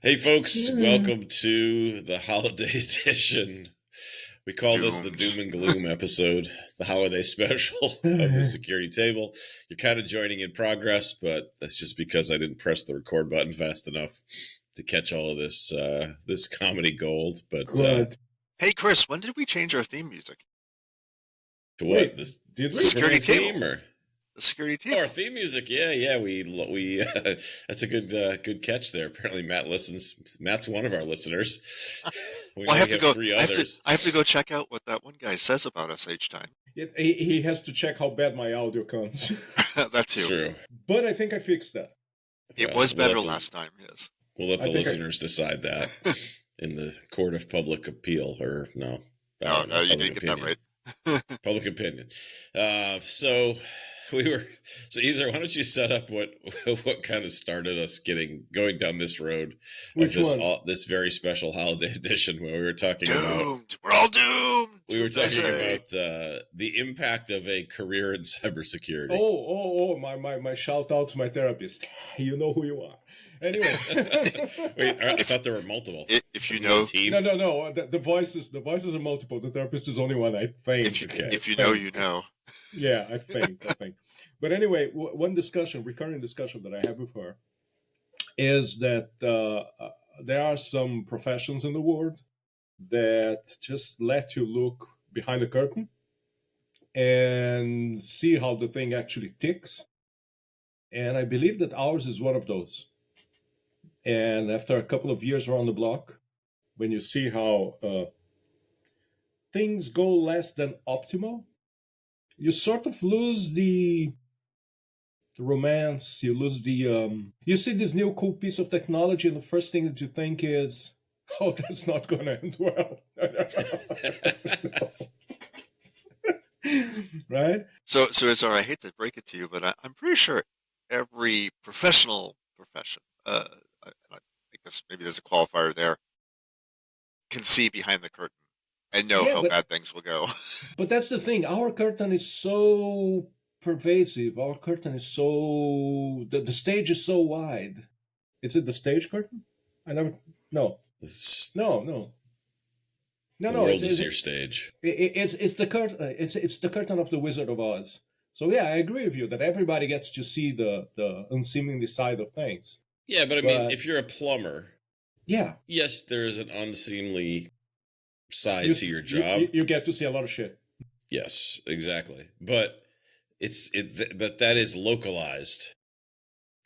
Hey folks, welcome to the holiday edition. We call this the Doom and Gloom episode, the holiday special of the security table. You're kind of joining in progress, but that's just because I didn't press the record button fast enough to catch all of this this comedy gold. But hey Chris, when did we change our theme music? To what? Wait, this did we? Security table. Theme or? The security table. Oh, our theme music, yeah. We that's a good catch there. Apparently, Matt listens. Matt's one of our listeners. Well, I have to go. I have to go check out what that one guy says about us each time. He has to check how bad my audio comes. That's true. But I think I fixed that. It was better last time. Yes. We'll let the listeners decide that in the court of public appeal, or no? No, you didn't get that right. Public opinion. So Ezer, why don't you set up what kind of started us going down this road? Which this very special holiday edition where we were talking about we're all doomed. We were talking about the impact of a career in cybersecurity. Oh! My shout out to my therapist. You know who you are. Anyway, wait, I thought there were multiple. If you know, no. The voices are multiple. The therapist is only one. I think. If you know, you know. Yeah, I think. But anyway, one recurring discussion that I have with her is that there are some professions in the world that just let you look behind the curtain and see how the thing actually ticks. And I believe that ours is one of those. And after a couple of years around the block, when you see how things go less than optimal, you sort of lose the romance. You lose the you see this new cool piece of technology, and the first thing that you think is, oh, that's not going to end well. Right? So I hate to break it to you, but I'm pretty sure every professional profession, I guess maybe there's a qualifier there, can see behind the curtain and know how bad things will go. But that's the thing. Our curtain is so pervasive. Our curtain is so... The stage is so wide. Is it the stage curtain? I never... No. No. The world is your stage. It's the curtain. It's the curtain of the Wizard of Oz. So yeah, I agree with you that everybody gets to see the unseemly side of things. Yeah, but I mean, if you're a plumber, yeah, yes, there is an unseemly side to your job. You get to see a lot of shit. Yes, exactly. But but that is localized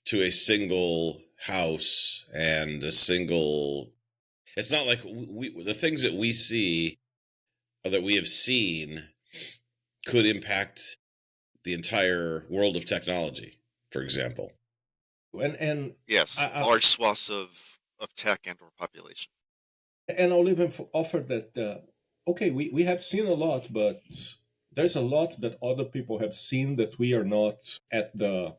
to a single house and a single. It's not like the things that we see or that we have seen could impact the entire world of technology, for example. And yes, large swaths of tech and or population. And I'll even offer that, okay, we have seen a lot, but there's a lot that other people have seen that we are not at the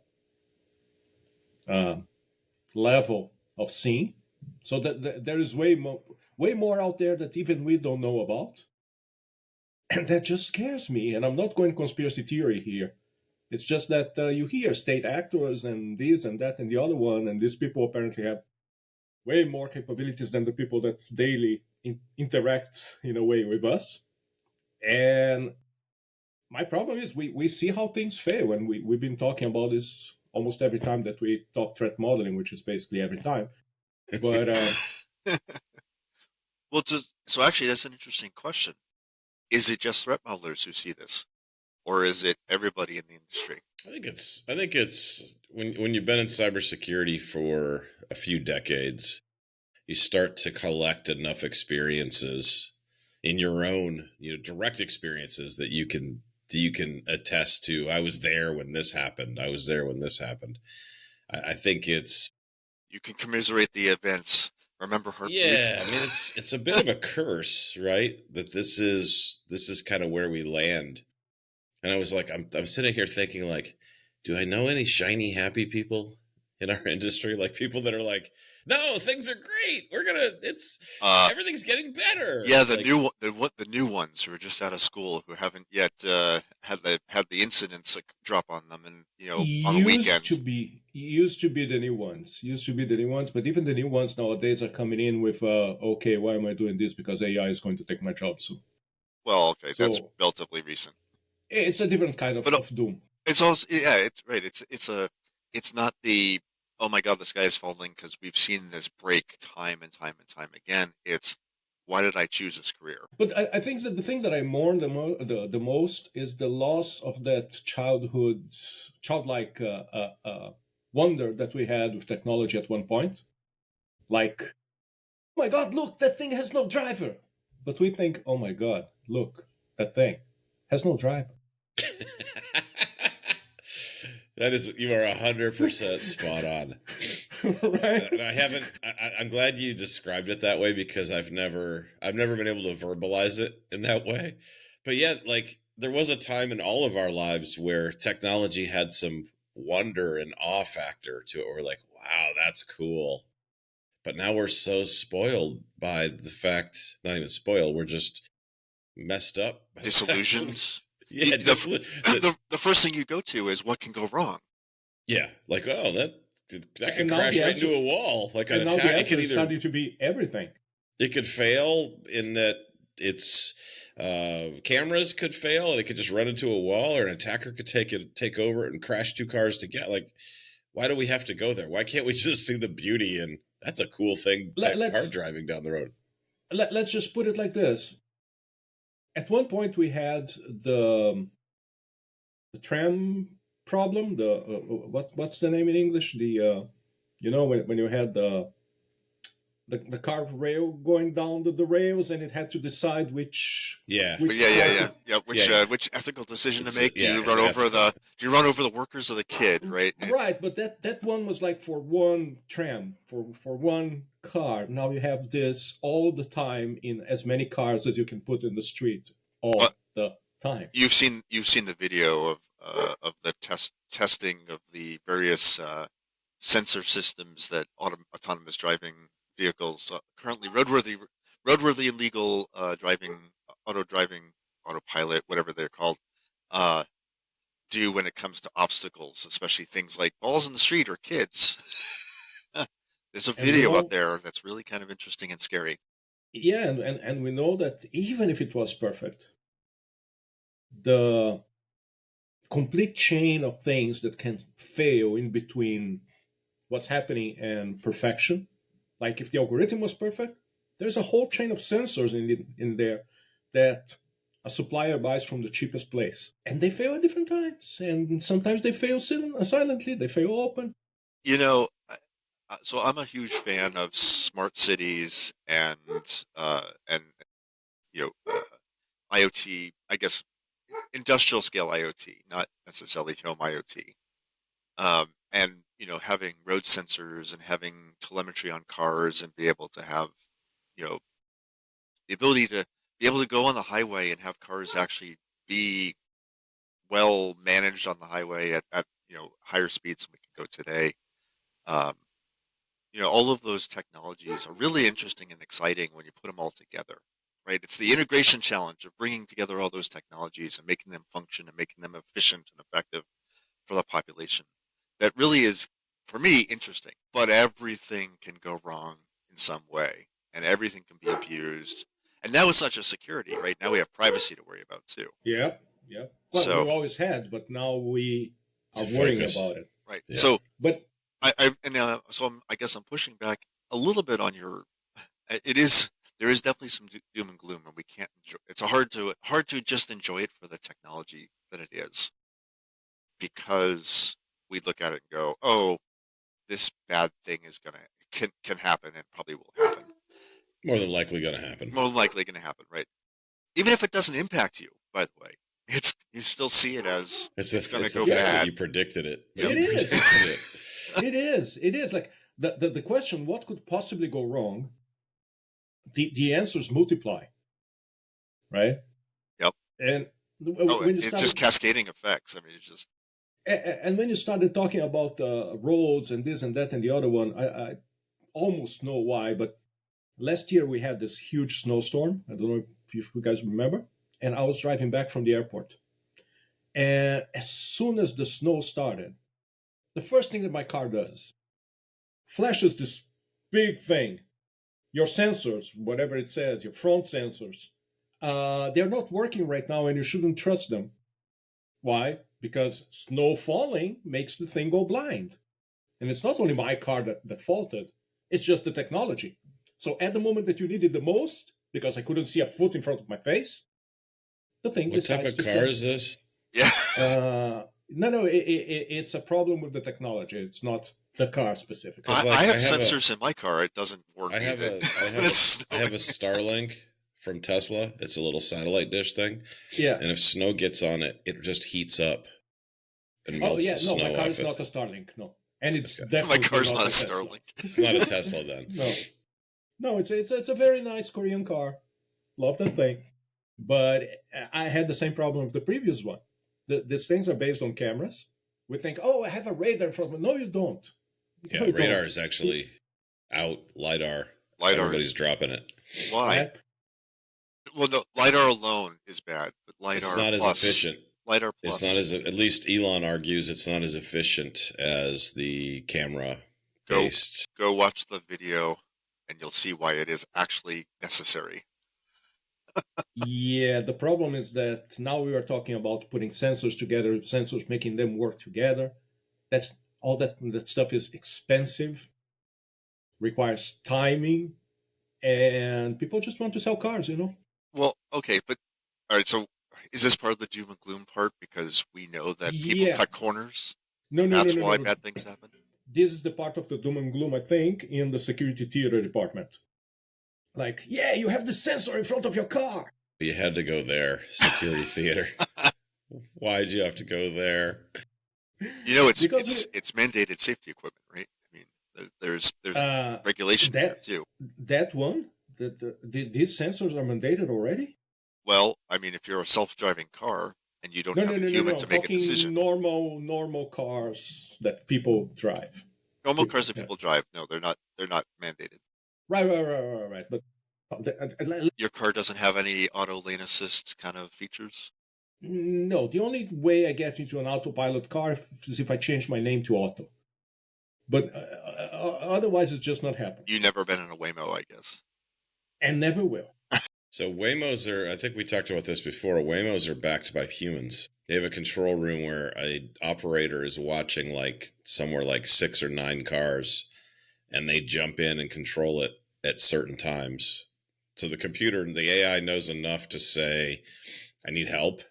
level of seeing. So that there is way more out there that even we don't know about. And that just scares me. And I'm not going conspiracy theory here. It's just that you hear state actors and this and that and the other one, and these people apparently have way more capabilities than the people that daily interact in a way with us. And my problem is we see how things fail, and we've been talking about this almost every time that we talk threat modeling, which is basically every time. But well, so actually, that's an interesting question. Is it just threat modelers who see this, or is it everybody in the industry? I think it's when you've been in cybersecurity for a few decades, you start to collect enough experiences in your own, direct experiences that you can attest to. I was there when this happened. I was there when this happened. I think you can commiserate the events. Remember her? Yeah, I mean it's a bit of a curse, right? That this is kind of where we land. And I was like, I'm sitting here thinking, like, do I know any shiny happy people in our industry? Like people that are like, no, things are great. It's everything's getting better. Yeah, like, the new ones who are just out of school who haven't yet had the incidents drop on them, and on a weekend. Used to be the new ones. Used to be the new ones, but even the new ones nowadays are coming in with, okay, why am I doing this? Because AI is going to take my job soon. Well, okay, that's So relatively recent, it's a different kind but of doom. it's also, yeah, it's right. It's not the, oh my God, the sky is falling, because we've seen this break time and time and time again. It's, why did I choose this career? But I think that the thing that I mourn the most is the loss of that childlike wonder that we had with technology at one point. Like, oh my God, look, that thing has no driver. But we think, oh my God, look, that thing has no driver. that is, you are 100% spot on. Right? And I'm glad you described it that way, because I've never been able to verbalize it in that way. But yeah, like there was a time in all of our lives where technology had some wonder and awe factor to it. We're like, wow, that's cool. But now we're so spoiled by the fact, not even spoiled, we're just messed up by the fact that Disillusioned. yeah, The first thing you go to is what can go wrong. yeah, like, oh, that could And now crash the right answer, into a wall. Like an and now the attack, it answer could is either, starting to be everything. it could fail in that it's cameras could fail and it could just run into a wall, or an attacker could take over and crash two cars together. Like, why do we have to go there? Why can't we just see the beauty? And that's a cool thing, that car Let's driving down the road. let's just put it like this. At one point, we had the tram problem. The what's the name in English? The when you had the car rail going down the rails, and it had to decide Yeah, But which yeah, yeah, car yeah, to. yeah. yeah, yeah. Which ethical decision to It's make? yeah, it's ethical. Do you run over the workers or the kid? Right? Right, but that one was like for one tram, for one car. Now you have this all the time in as many cars as you can put in the street But all the time. you've seen the video of the testing of the various sensor systems that autonomous driving vehicles, currently roadworthy and legal driving, autopilot, whatever they're called, uh, do when it comes to obstacles, especially things like balls in the street or kids. There's a And we video out know, there that's really kind of interesting and scary. yeah, and we know that even if it was perfect, the complete chain of things that can fail in between what's happening and perfection. Like if the algorithm was perfect, there's a whole chain of sensors in there that a supplier buys from the cheapest place, and they fail at different times. And sometimes they fail silently. They fail open. You know, so I'm a huge fan of smart cities and IoT. I guess industrial scale IoT, not necessarily home IoT. And having road sensors and having telemetry on cars, and be able to have you know the ability to be able to go on the highway and have cars actually be well managed on the highway at higher speeds than we can go today. Um, all of those technologies are really interesting and exciting when you put them all together, right? It's the integration challenge of bringing together all those technologies and making them function and making them efficient and effective for the population. That really is, for me, interesting. But everything can go wrong in some way, and everything can be abused. And now it's not just security, right? Now we have privacy to worry about too. Yeah, yeah. Well, we So, always had, but now we It's are a worrying focus. about it. right. Yeah. So But I guess I'm pushing back a little bit on your. It is There is definitely some doom and gloom, and we can't. It's hard to just enjoy it for the technology that it is, because we look at it and go, oh, this bad thing is can happen, and probably will happen. More than likely going to happen. More likely going to happen, right? Even if it doesn't impact you, by the way, you still see it as it's going to the go fact that bad. you predicted it. Yep. it You is. predicted it. It is. It is like the question: what could possibly go wrong? The answers multiply, right? Yep. And Oh, when you it's just started, cascading effects. I mean, it's just And when you started talking about roads and this and that and the other one, I almost know why, but last year we had this huge snowstorm. I don't know if you guys remember. And I was driving back from the airport. And as soon as the snow started, the first thing that my car does flashes this big thing. Your sensors, whatever it says, your front sensors, they're not working right now and you shouldn't trust them. Why? Because snow falling makes the thing go blind. And it's not only my car that faulted, it's just the technology. So at the moment that you need it the most, because I couldn't see a foot in front of my face, the thing What type decides of to car say, is this? Yeah. no, it's a problem with the technology. It's not the car specifically. Because I like have sensors in my car. It doesn't warn me that when it's I have snowing. a Starlink from Tesla. It's a little satellite dish thing, Yeah. and if snow gets on it, it just heats up and Oh, melts yeah. the No, my snow car off is it. not a Starlink. No. And it's Okay, My definitely car's not not a a Tesla. Starlink. it's not a Tesla then. No. No, it's a very nice Korean car. Love that thing. But I had the same problem with the previous one. These things are based on cameras. We think, oh, I have a radar in front of me. No, you don't. No, Yeah, you radar don't. is actually out. LiDAR. LiDAR Everybody's is dropping it. why? Yep. Well, no, LiDAR alone is bad, but It's LiDAR not as plus, efficient. LiDAR It's not plus, as, at least Elon argues, it's not as efficient as the camera go based. go watch the video, and you'll see why it is actually necessary. Yeah, the problem is that now we are talking about putting sensors together, sensors making them work together. That's all that stuff is expensive, requires timing, and people just want to sell cars, you know? Well, okay, but all right. So, is this part of the doom and gloom part because we know that people Yeah. cut corners, No, and no, no, that's no, no, why no. bad things happen? This is the part of the doom and gloom, I think, in the security theater department. Like, yeah, you have the sensor in front of your car. You had to go there, security theater. Why'd you have to go there? You know, it's Because it's it's mandated safety equipment, right? I mean, there's uh, regulation there that too. that one, these sensors are mandated already. Well, I mean, if you're a self-driving car and you don't No, have no, a no, no, human no. to I'm make a decision, talking normal cars that people drive. normal cars that Yeah. people drive, no, they're not mandated. Right. But Your car doesn't have any auto lane assist kind of features. no, the only way I get into an autopilot car is if I change my name to Auto. But otherwise, it's just not happening, You never been in a Waymo, I guess. and never will. So Waymos are, I think we talked about this before, Waymos are backed by humans. They have a control room where a operator is watching like somewhere like 6 or 9 cars and they jump in and control it at certain times. So the computer, the AI knows enough to say, I need help.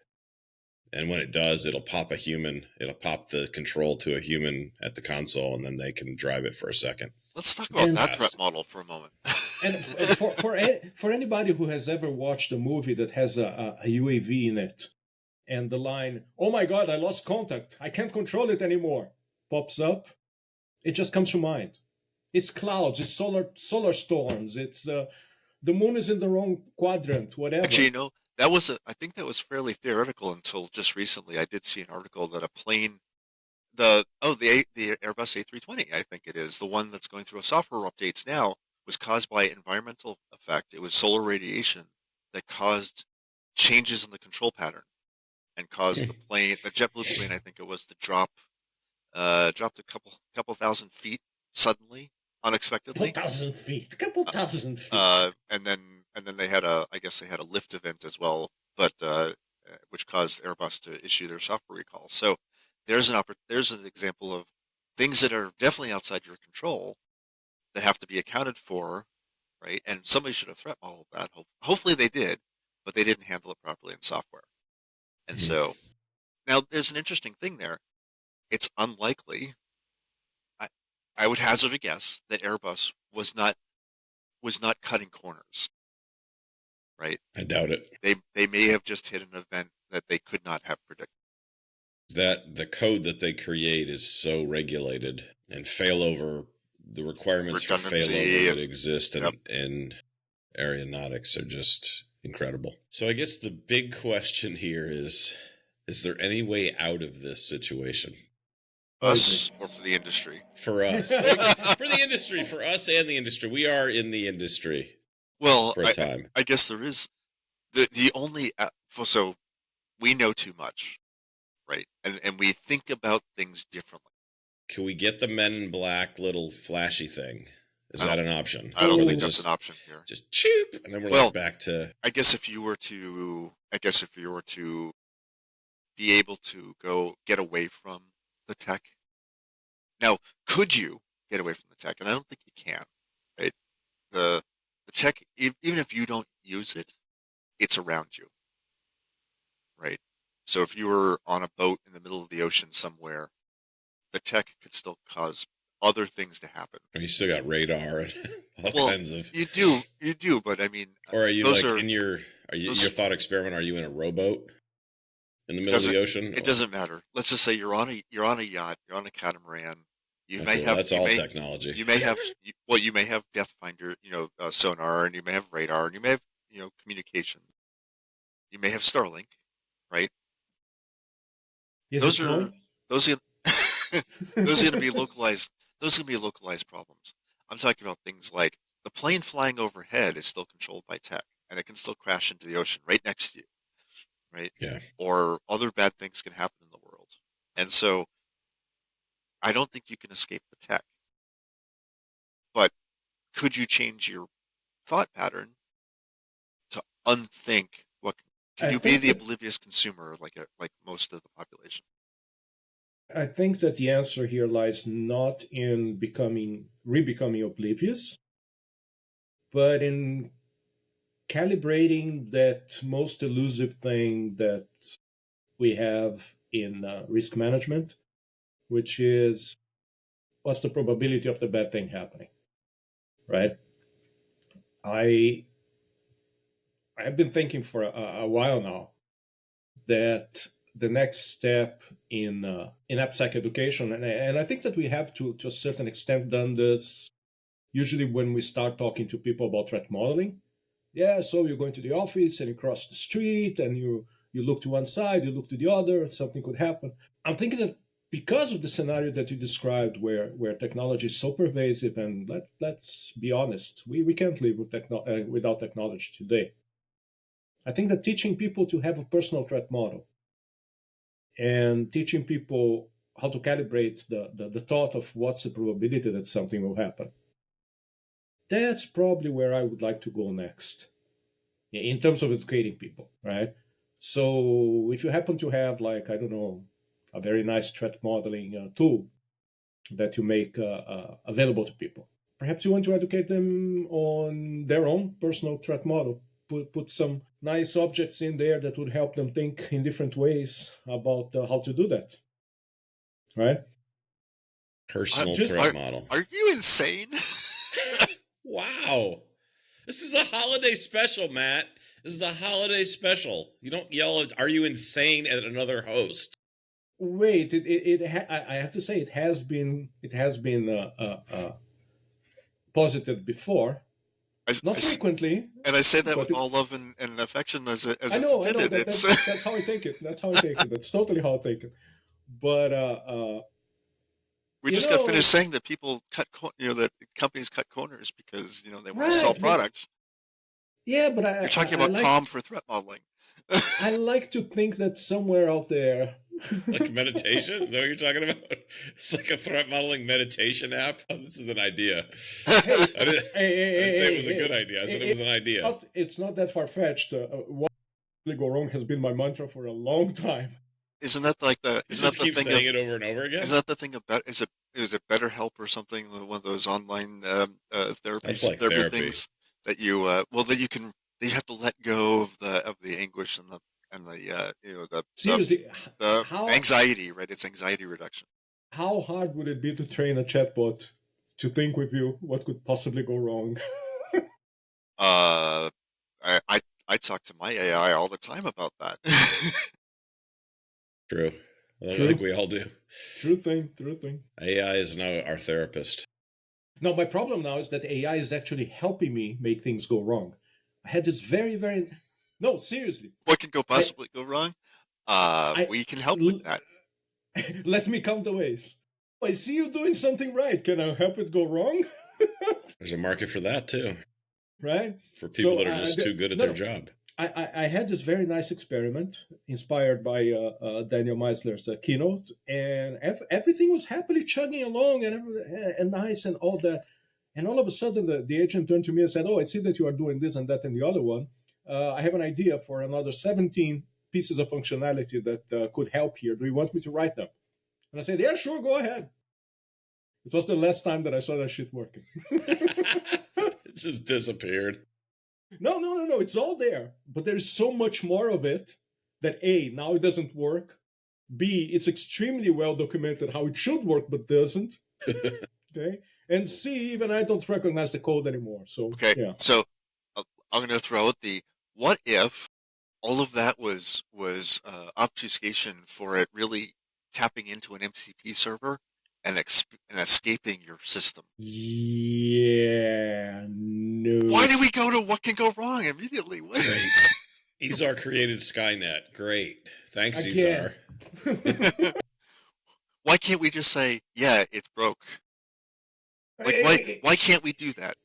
And when it does, it'll pop the control to a human at the console, and then they can drive it for a second. Let's talk about And that threat Fast. model for a moment. for anybody who has ever watched a movie that has a UAV in it, and the line, "Oh my God, I lost contact. I can't control it anymore," pops up, it just comes to mind. It's clouds. It's solar storms. It's the moon is in the wrong quadrant. Actually, Whatever. I think that was fairly theoretical until just recently. I did see an article that a plane, the Airbus A320, I think it is, the one that's going through a software updates now, was caused by environmental effect. It was solar radiation that caused changes in the control pattern and caused the JetBlue plane, I think it was, to dropped a couple thousand feet suddenly, Couple unexpectedly. thousand feet. Couple Uh, thousand feet. and then I guess they had a lift event as well, but which caused Airbus to issue their software recall. So there's an example of things that are definitely outside your control that have to be accounted for, right? And somebody should have threat modeled that. Hopefully they did, but they didn't handle it properly in software. And so now there's an interesting thing there. It's unlikely. I, I would hazard a guess that Airbus was not cutting corners, right? I doubt it. They may have just hit an event that they could not have predicted. That the code that they create is so regulated, and failover, the requirements for Redundancy failover that and exist yep. in aeronautics are just incredible. So I guess the big question here is Is there any way out of this situation? Us or for the industry? For us. For the industry, for us and the industry. We are in the industry Well, for a time. I guess there is the only so we know too much, right? And we think about things differently. Can we get the Men in Black little flashy thing? Is that an option? I don't Or think that's an option here. Just cheap, and then we're Well, like back to. I guess if you were to be able to go get away from the tech. Now, could you get away from the tech? And I don't think you can. Right? The tech, even if you don't use it, it's around you. Right? So if you were on a boat in the middle of the ocean somewhere, the tech could still cause other things to happen. You still got radar and all kinds of. You do, but I mean, or are you like in your your thought experiment? Are you in a rowboat in the middle of the ocean? It doesn't matter. Let's just say you're on a yacht, you're on a catamaran. You may Okay, have that's all technology. You may have you may have depth finder, sonar, and you may have radar, and you may have communication. You may have Starlink, right? Those are those are going to be localized. Those are going to be localized problems. I'm talking about things like the plane flying overhead is still controlled by tech, and it can still crash into the ocean right next to you, right? Yeah. Or other bad things can happen in the world, and so I don't think you can escape the tech. But could you change your thought pattern to unthink what? Can you be the oblivious consumer like most of the population? I think that the answer here lies not in re-becoming oblivious, but in calibrating that most elusive thing that we have in risk management, which is what's the probability of the bad thing happening, right? I have been thinking for a while now that the next step in AppSec education, and I think that we have to a certain extent done this usually when we start talking to people about threat modeling. Yeah, so you're going to the office and you cross the street and you look to one side, you look to the other, and something could happen. I'm thinking that because of the scenario that you described where technology is so pervasive, and let's be honest, we can't live without technology today. I think that teaching people to have a personal threat model and teaching people how to calibrate the thought of what's the probability that something will happen, that's probably where I would like to go next in terms of educating people, right? So if you happen to have, like, I don't know, a very nice threat modeling tool that you make available to people, perhaps you want to educate them on their own personal threat model. Put some nice objects in there that would help them think in different ways about how to do that, right? Personal threat model. Are you insane? Wow. This is a holiday special, Matt. This is a holiday special. You don't yell at, "Are you insane?" at another host. Wait, I have to say it has been posited before. Not frequently. And I say that with all love and affection as I know. That's how I take it. That's how I take it. That's totally how I take it. But we just got finished saying that people that companies cut corners because they want to sell products. Yeah, but you're talking about calm for threat modeling. I like to think that somewhere out there, like meditation. Is that what you're talking about? It's like a threat modeling meditation app. Oh, this is an idea. I didn't say it was a good idea. I said it was an idea. It's not that far fetched. What will go wrong has been my mantra for a long time. Isn't that like the? Isn't that the keep saying it over and over again? Isn't that the thing about? Is it BetterHelp or something? One of those online therapy things that you that you can. You have to let go of the anguish and the seriously the anxiety, right? It's anxiety reduction. How hard would it be to train a chatbot to think with you? What could possibly go wrong? I talk to my AI all the time about that. True. I think we all do. True thing. AI is now our therapist. Now, my problem now is that AI is actually helping me make things go wrong. I had this very, very... No, seriously. What could possibly go wrong? We can help with that. Let me count the ways. I see you doing something right. Can I help it go wrong? There's a market for that too. Right? For people that are just too good at their no, job. I had this very nice experiment inspired by Daniel Meisler's keynote, and everything was happily chugging along and nice and all that. And all of a sudden, the agent turned to me and said, "Oh, I see that you are doing this and that and the other one. I have an idea for another 17 pieces of functionality that could help here. Do you want me to write them?" And I said, "Yeah, sure, go ahead." It was the last time that I saw that shit working. It just disappeared. No. It's all there. But there's so much more of it that A, now it doesn't work. B, it's extremely well documented how it should work but doesn't. Okay. And C, even I don't recognize the code anymore. So Okay, yeah. so I'm going to throw out the what if all of that was obfuscation for it really tapping into an MCP server and escaping your system. Yeah, no. Why did we go to what can go wrong immediately? Great. Izar created Skynet. Great. Thanks, Again. Izar. Why can't we just say, yeah, it's broke? Like, why can't we do that?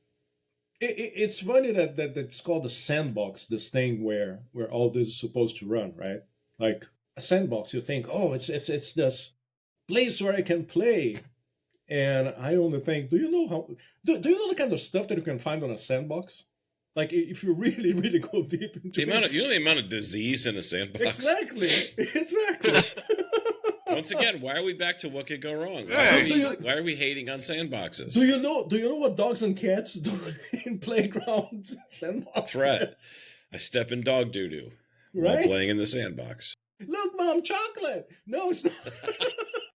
It's funny that it's called a sandbox, this thing where all this is supposed to run, right? Like a sandbox, you think, oh, it's this place where I can play. And I only think, do you know do you know the kind of stuff that you can find on a sandbox? Like if you really, really go deep into you know the amount of disease in a sandbox? Exactly. Once again, why are we back to what could go wrong? Why are we hating on sandboxes? Do you know what dogs and cats do in playground sandbox? Threat. I step in dog doo-doo while playing in the sandbox. Look, Mom, chocolate. No, it's not.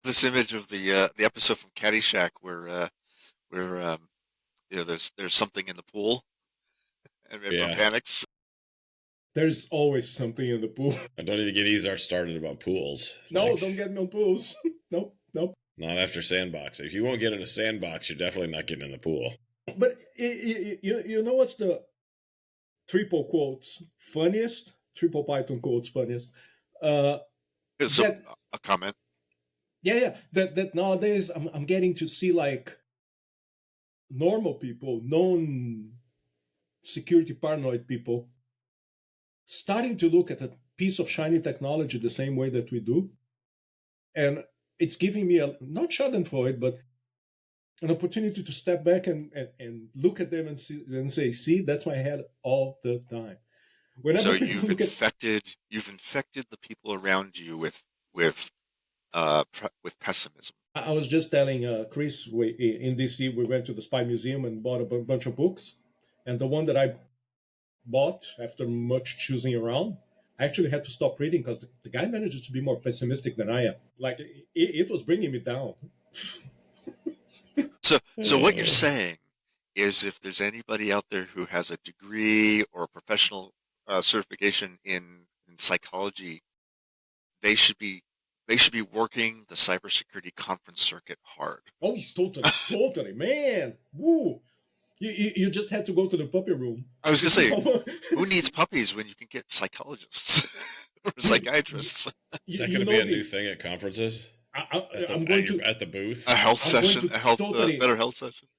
This image of the episode from Caddyshack where there's something in the pool and everyone panics. There's always something in the pool. I don't even get Izar started about pools. No, don't get me on pools. Nope. Not after sandbox. If you won't get in a sandbox, you're definitely not getting in the pool. But you know what's the triple quotes funniest? Triple Python quotes funniest. A comment. Yeah. That nowadays I'm getting to see like normal people, non-security paranoid people, starting to look at a piece of shiny technology the same way that we do. And it's giving me not schadenfreude, but an opportunity to step back and look at them and say, see, that's my head all the time. So you've infected the people around you with pessimism. I was just telling Chris, in DC, we went to the Spy Museum and bought a bunch of books. And the one that I bought after much choosing around, I actually had to stop reading because the guy manages to be more pessimistic than I am. Like, it was bringing me down. So what you're saying is if there's anybody out there who has a degree or a professional certification in psychology, they should be working the cybersecurity conference circuit hard. Oh, totally, man! Woo! You just had to go to the puppy room. I was gonna say, who needs puppies when you can get psychologists or psychiatrists? Is that going to be a new thing at conferences? I'm going to at the booth. A health session, better health session.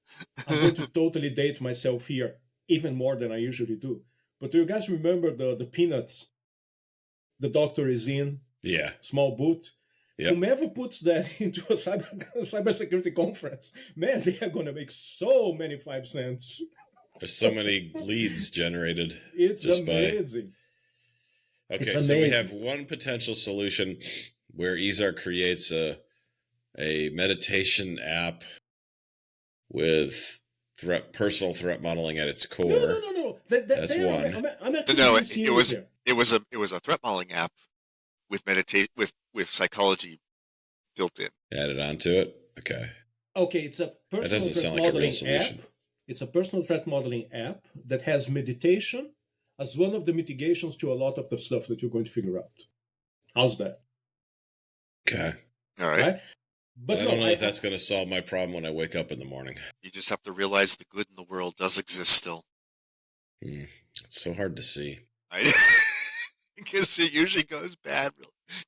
I'm going to totally date myself here, even more than I usually do. But do you guys remember the Peanuts? The doctor is in. Yeah. Small boot. Yep. Whomever puts that into a cybersecurity conference, man, they are going to make so many 5 cents. There's so many leads generated. It's amazing. Okay, so we have one potential solution where Izar creates a meditation app with personal threat modeling at its core. No. That's one. It was a threat modeling app with with psychology built in. Added onto it. Okay. Okay, it's a personal threat modeling app. It's a personal threat modeling app that has meditation as one of the mitigations to a lot of the stuff that you're going to figure out. How's that? Okay. All right. But I don't know if that's going to solve my problem when I wake up in the morning. You just have to realize the good in the world does exist still. It's so hard to see. Because it usually goes bad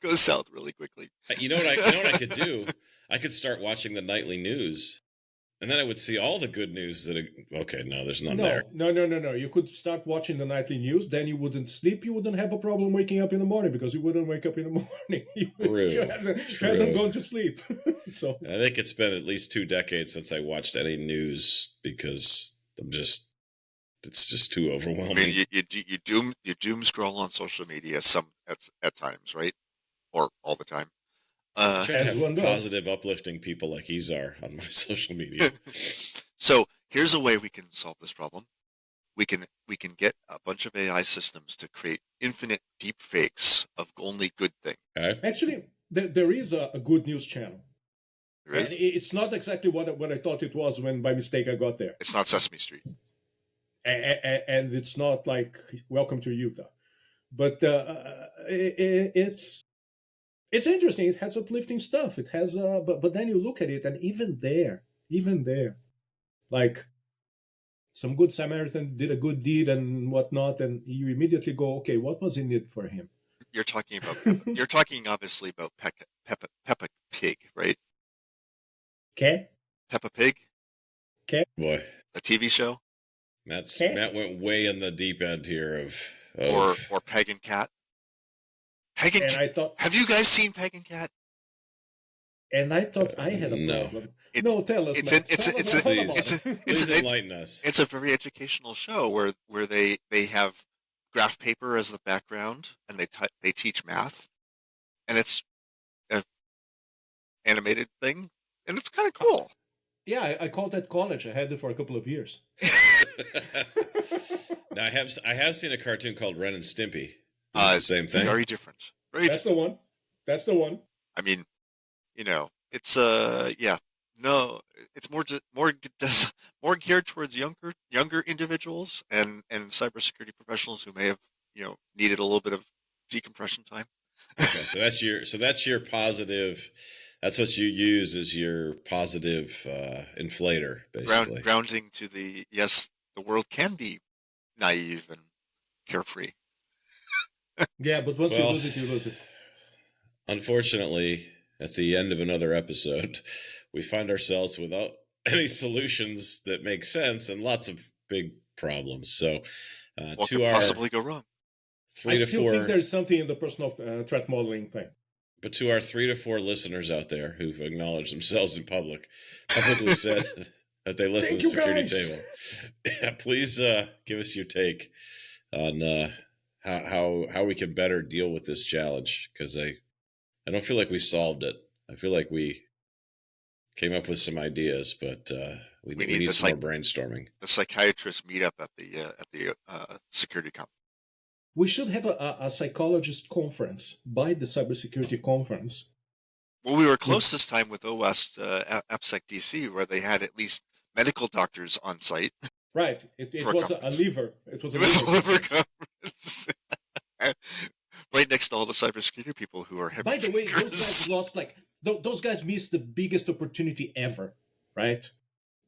goes south really quickly. You know what I could do? I could start watching the nightly news, and then I would see all the good news that. Okay, no, there's none there. No. You could start watching the nightly news. Then you wouldn't sleep. You wouldn't have a problem waking up in the morning because you wouldn't wake up in the morning. You hadn't gone to sleep. So I think it's been at least 2 decades since I watched any news because it's just too I overwhelming. mean, you doom scroll on social media at times, right? Or all the time. I try to have positive, uplifting people like Izar on my social media. So here's a way we can solve this problem. We can get a bunch of AI systems to create infinite deep fakes of only good things. Okay. Actually, there is a good news channel. There is? It's not exactly what I thought it was when by mistake I got there. It's not Sesame Street. And it's not like Welcome to Utah. But it's interesting. It has uplifting stuff. It has, but then you look at it, and even there, like some good Samaritan did a good deed and whatnot, and you immediately go, okay, what was in it for him? You're talking obviously about Peppa Pig, right? Okay. Peppa Pig. Okay. Boy, a TV show. Matt went way in the deep end here of or Pagan Cat. Pagan Cat. I thought, have you guys seen Pagan Cat? And I thought I had a problem. No, tell us. Please enlighten us. It's a very educational show where they have graph paper as the background and they teach math, and it's an animated thing, and it's kind of cool. Yeah, I called that college. I had it for a couple of years. Now I have seen a cartoon called Ren and Stimpy. The same thing. Very different. That's the one. That's the one. I mean, it's it's more geared towards younger individuals and cybersecurity professionals who may have needed a little bit of decompression time. Okay, so that's your positive. That's what you use as your positive inflator, basically. Grounding to the world can be naive and carefree. Yeah, but once you lose it, you lose it. Unfortunately, at the end of another episode, we find ourselves without any solutions that make sense and lots of big problems. So, what could possibly go wrong? I still think there's something in the personal threat modeling thing. But to our 3 to 4 listeners out there who've acknowledged themselves publicly said that they listen to the Security Table, please give us your take on how we can better deal with this challenge, because I don't feel like we solved it. I feel like we came up with some ideas, but we need some more brainstorming. The psychiatrists meet up at the security conference. We should have a psychologist conference by the cybersecurity conference. Well, we were close this time with OWASP AppSec DC, where they had at least medical doctors on site. Right. It was a liver. It was a liver conference. Right next to all the cybersecurity people who are heavy. By the way, those guys lost those guys missed the biggest opportunity ever, right?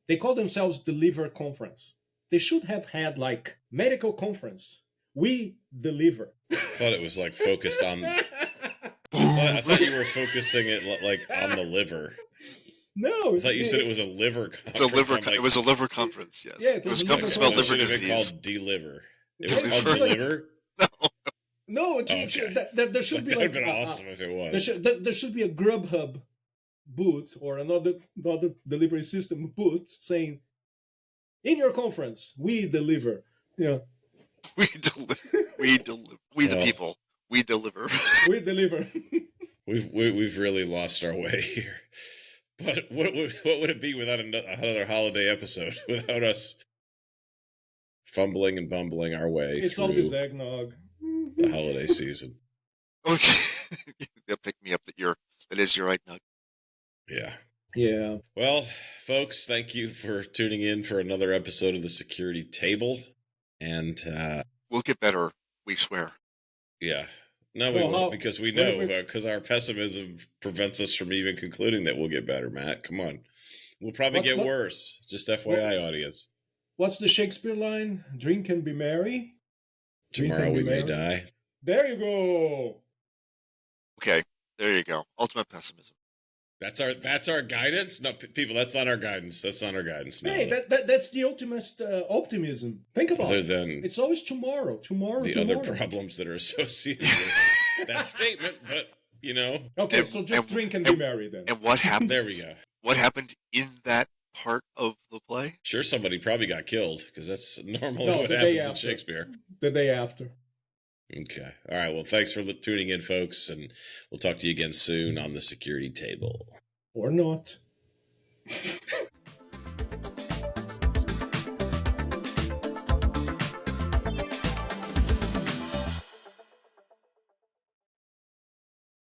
They call themselves the liver conference. They should have had medical conference. We deliver. I thought it was focused on. I thought you were focusing it on the liver. No, I thought you said it was a liver conference. It's a liver. It was a liver conference. Yes. Yeah, it was a company spelled liver disease. It called Deliver. It was called Deliver. No, there should be that would have been awesome if it was. There should be a Grubhub booth or another delivery system booth saying, "In your conference, we deliver." Yeah. We deliver. We the people. We deliver. We deliver. We've really lost our way here. But what would it be without another holiday episode? Without us fumbling and bumbling our way through all this eggnog. The holiday season. Okay. They'll pick me up that is your eggnog. Yeah. Yeah. Well, folks, thank you for tuning in for another episode of the Security Table. And we'll get better, we swear. Yeah. No, we won't, because we know, because our pessimism prevents us from even concluding that we'll get better, Matt. Come on. We'll probably get worse. Just FYI, audience. What's the Shakespeare line? Drink and be merry. Tomorrow we may die. There you go. Okay, there you go. Ultimate pessimism. That's our guidance. No, people, that's not our guidance. That's not our guidance. No. Hey, that's the ultimate optimism. Think about Other it. than It's always tomorrow, tomorrow, the tomorrow. other problems that are associated with that statement, but Okay, And- so just and- drink and be merry then. And what happened? there we go. What happened in that part of the play? Sure, somebody probably got killed because that's normally No, what the day happens in after. Shakespeare. The day after. Okay. All right. Well, thanks for tuning in, folks, and we'll talk to you again soon on the security table. Or not.